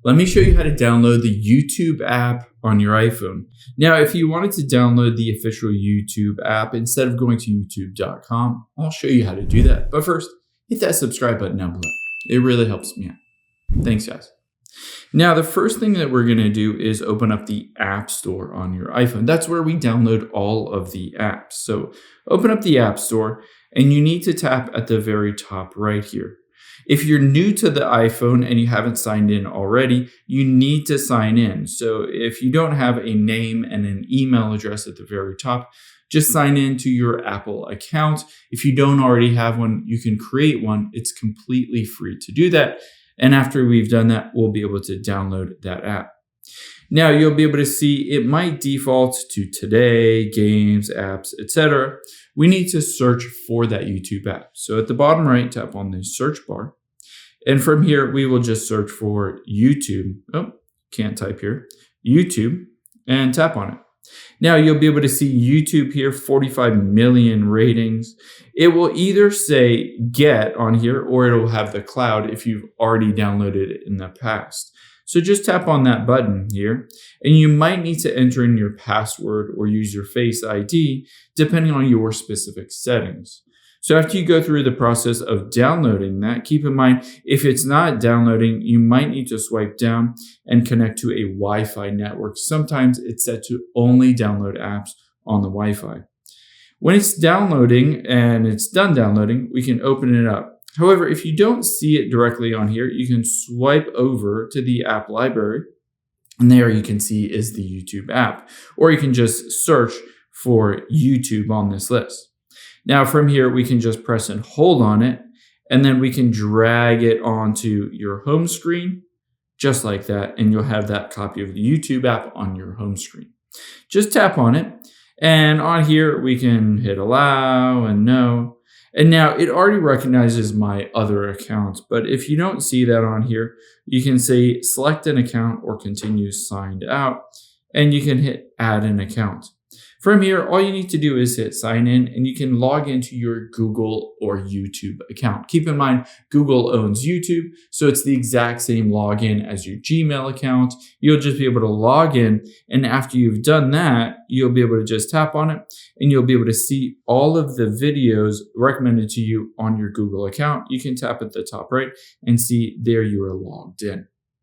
Let me show you how to download the YouTube app on your iPhone. Now, if you wanted to download the official YouTube app, instead of going to youtube.com, I'll show you how to do that. But first, hit that subscribe button down below. It really helps me out. Thanks, guys. Now, the first thing that we're going to do is open up the App Store on your iPhone. That's where we download all of the apps. So open up the App Store, and you need to tap at the very top right here. If you're new to the iPhone and you haven't signed in already, you need to sign in. So if you don't have a name and an email address at the very top, just sign in to your Apple account. If you don't already have one, you can create one. It's completely free to do that. And after we've done that, we'll be able to download that app. Now you'll be able to see it might default to today, games, apps, etc. We need to search for that YouTube app. So at the bottom right, tap on the search bar. And from here, we will just search for YouTube. Oh, can't type here. YouTube, and tap on it. Now you'll be able to see YouTube here, 45 million ratings. It will either say get on here or it will have the cloud if you've already downloaded it in the past. So just tap on that button here, and you might need to enter in your password or use your Face ID depending on your specific settings. So after you go through the process of downloading that, keep in mind, if it's not downloading, you might need to swipe down and connect to a Wi-Fi network. Sometimes it's set to only download apps on the Wi-Fi. When it's downloading and it's done downloading, we can open it up. However, if you don't see it directly on here, you can swipe over to the app library, and there you can see is the YouTube app, or you can just search for YouTube on this list. Now from here, we can just press and hold on it, and then we can drag it onto your home screen, just like that, and you'll have that copy of the YouTube app on your home screen. Just tap on it, and on here, we can hit allow and no. And now it already recognizes my other accounts, but if you don't see that on here, you can say select an account or continue signed out, and you can hit add an account. From here, all you need to do is hit sign in, and you can log into your Google or YouTube account. Keep in mind, Google owns YouTube, so it's the exact same login as your Gmail account. You'll just be able to log in, and after you've done that, you'll be able to just tap on it, and you'll be able to see all of the videos recommended to you on your Google account. You can tap at the top right and see there you are logged in.